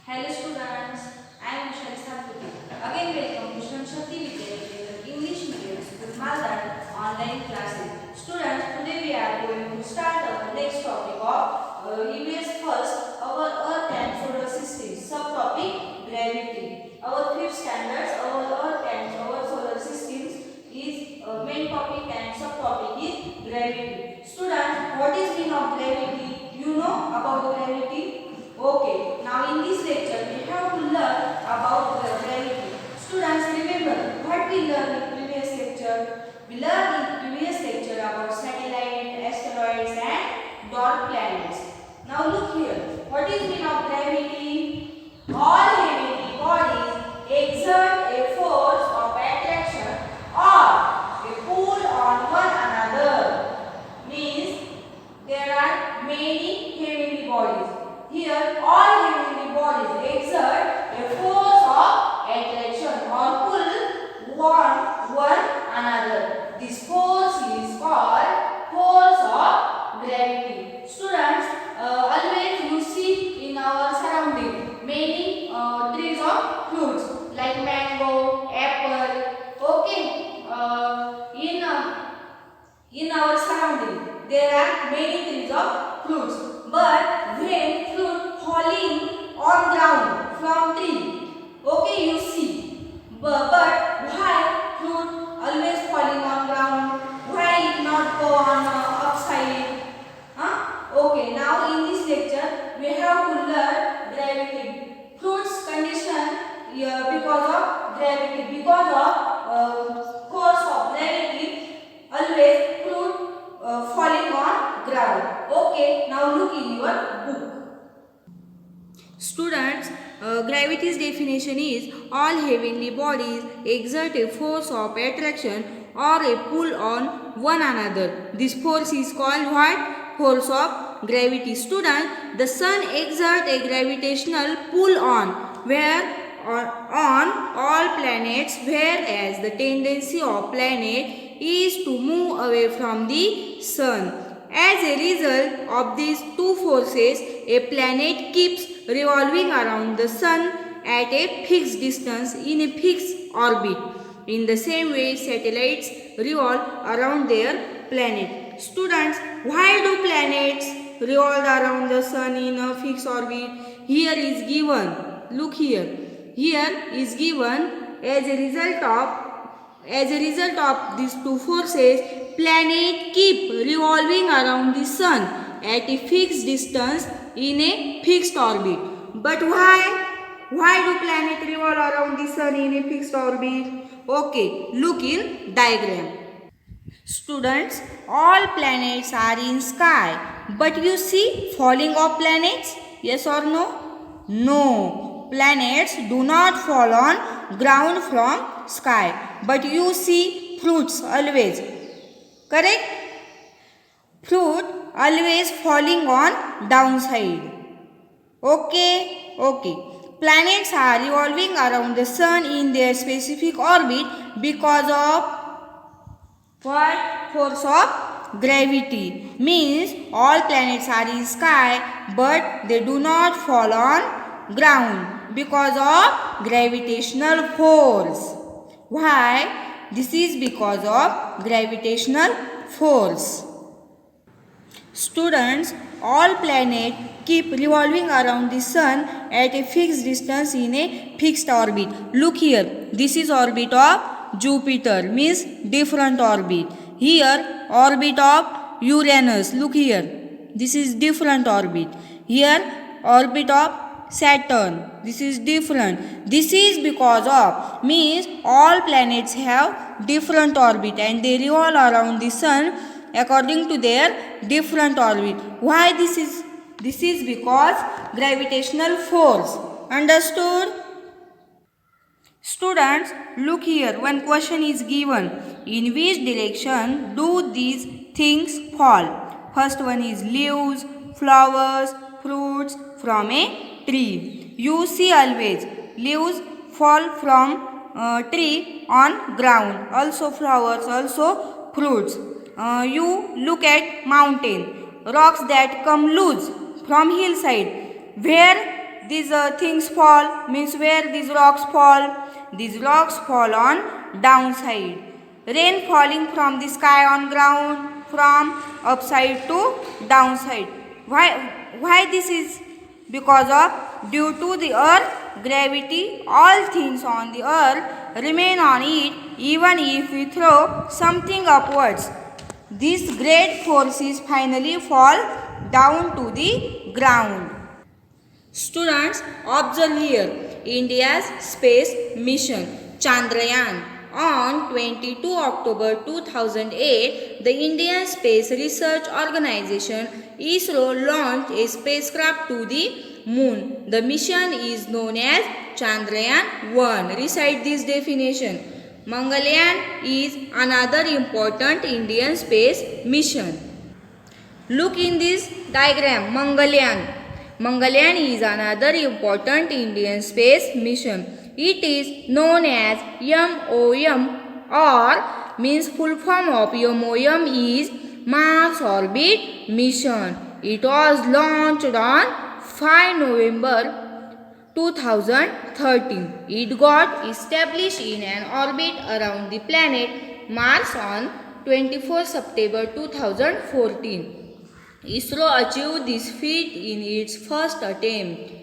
Hello students, I am Vishal Saputi. Again welcome to Shri Shakti Vidyapeeth English Medium School Maldan online classes. Students, today we are going to start our next topic of EVS first, our Earth and solar system. Subtopic gravity. Our fifth standards, our Earth and our solar systems is main topic and subtopic is gravity. Students, what is meaning of gravity? You know about gravity? Okay, now in this lecture we have to learn about gravity. Students, remember what we learned in previous lecture? We learned in previous lecture about satellite, asteroids and dwarf planets. Now look here. What is meaning of gravity? All heavenly bodies exert a force of attraction or a pull on one another. Means there are many heavenly bodies. Here, all heavenly bodies exert a force of attraction or pull on one another. This force is called force of gravity. Students, always you see in our surrounding many trees of fruits like mango, apple. Okay, in our surrounding there are many trees of fruits, but when fruit falling on ground from tree, okay, you see, but why fruit always falling on ground? Why it not go on upside? Okay, now in this lecture we have to learn gravity. Fruits condition because of gravity, because of course of gravity, always fruit falling on ground. Okay, now look in your book. Students, gravity's definition is all heavenly bodies exert a force of attraction or a pull on one another. This force is called what? Force of gravity. Student, the sun exerts a gravitational pull on on all planets, whereas the tendency of planet is to move away from the sun. As a result of these two forces, a planet keeps revolving around the sun at a fixed distance in a fixed orbit. In the same way, satellites revolve around their planet. Students, why do planets revolve around the sun in a fixed orbit? Here is given. Look here. Here is given as a result of these two forces, planet keep revolving around the sun at a fixed distance in a fixed orbit. But why? Why do planets revolve around the sun in a fixed orbit? Okay, look in diagram. Students, all planets are in sky, but you see falling of planets? Yes or no? No. Planets do not fall on ground from sky, but you see fruits always. Correct? Fruit always falling on downside. Okay, okay. Planets are revolving around the sun in their specific orbit because of what? Force of gravity. Means all planets are in sky, but they do not fall on ground because of gravitational force. Why? This is because of gravitational force. Students, all planets keep revolving around the sun at a fixed distance in a fixed orbit. Look here, this is orbit of Jupiter, means different orbit. Here, orbit of Uranus. Look here, this is different orbit. Here, orbit of Saturn. This is different. This is because of, means all planets have different orbit and they revolve around the sun according to their different orbit. Why this is? This is because gravitational force. Understood? Students, look here. One question is given. In which direction do these things fall? First one is leaves, flowers, fruits from a tree. You see always leaves fall from tree on ground. Also flowers, also fruits. You look at mountain. Rocks that come loose from hillside. these things fall, means where these rocks fall. These rocks fall on downside. Rain falling from the sky on ground, from upside to downside. Why this is? Because of due to the earth gravity, all things on the earth remain on it even if we throw something upwards. These great forces finally fall down to the ground. Students, observe here India's space mission Chandrayaan. On 22 October 2008, the Indian Space Research Organization ISRO launched a spacecraft to the moon. The mission is known as Chandrayaan 1. Recite this definition. Mangalyaan is another important Indian space mission. Look in this diagram, Mangalyaan. Mangalyaan is another important Indian space mission. It is known as MOM or means full form of MOM is Mars Orbit Mission. It was launched on 5 November 2013. It got established in an orbit around the planet Mars on 24 September 2014. ISRO achieved this feat in its first attempt.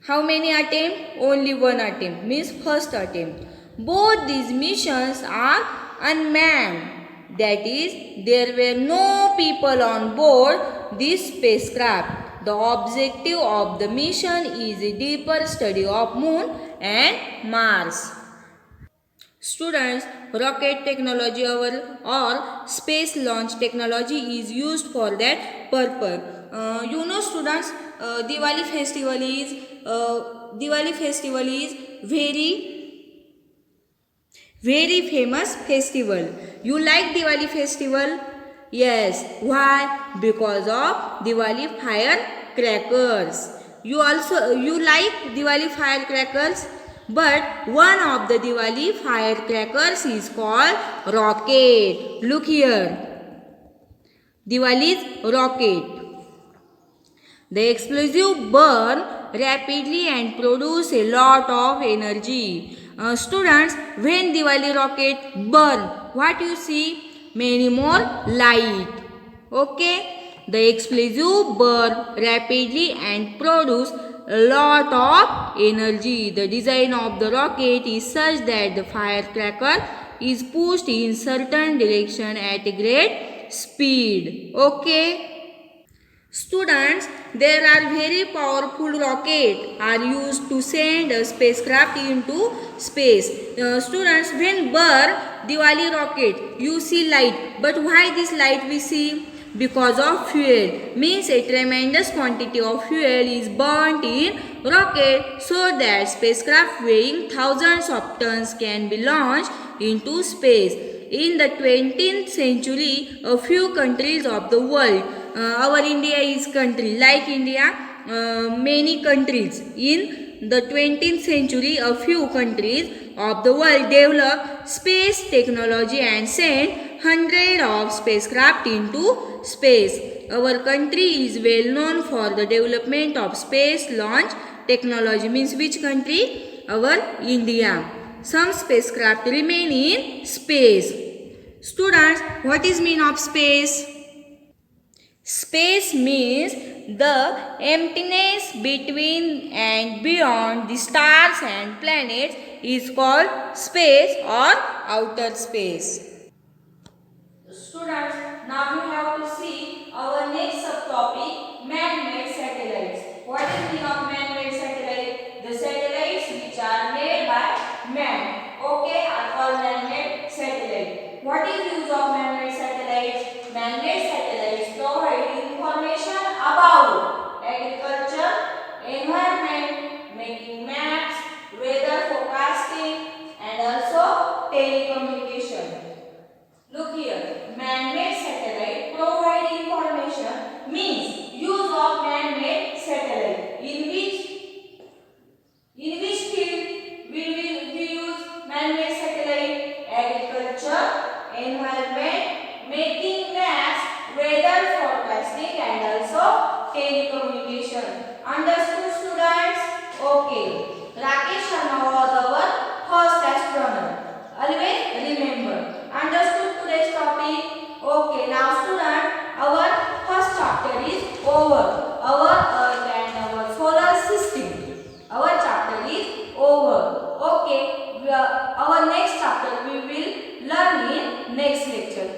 How many attempts? Only one attempt, means first attempt. Both these missions are unmanned. That is, there were no people on board this spacecraft. The objective of the mission is a deeper study of Moon and Mars. Students, rocket technology or space launch technology is used for that purpose. Students, Diwali festival is very famous festival. You like Diwali festival? Yes. Why? Because of Diwali firecrackers. You like Diwali firecrackers? But one of the Diwali firecrackers is called rocket. Look here. Diwali's rocket. The explosive burn rapidly and produce a lot of energy. Students, when Diwali rocket burn, what you see? Many more light. Okay. The explosive burn rapidly and produce a lot of energy. The design of the rocket is such that the firecracker is pushed in certain direction at a great speed. Okay. Students, there are very powerful rockets are used to send a spacecraft into space. Students, when burn Diwali rocket, you see light. But why this light we see? Because of fuel. Means a tremendous quantity of fuel is burnt in rocket so that spacecraft weighing thousands of tons can be launched into space. In the 20th century, a few countries of the world, our India is country, like India, many countries. In the 20th century, a few countries of the world developed space technology and sent hundreds of spacecraft into space. Our country is well known for the development of space launch technology. Means which country? Our India. Some spacecraft remain in space. Students, what is mean of space? Space means the emptiness between and beyond the stars and planets is called space or outer space. Students, now we have to see our next subtopic, man-made satellites. What is meaning of man-made satellite? The satellites which are made by man, okay, are called man-made satellite. What is use of man-made satellites? Man-made satellites provide information about agriculture, environment, making maps, weather forecasting, and also telecommunication. Look here, man-made satellite provide information over. Our Earth and our solar system. Our chapter is over. Okay. Our next chapter we will learn in next lecture.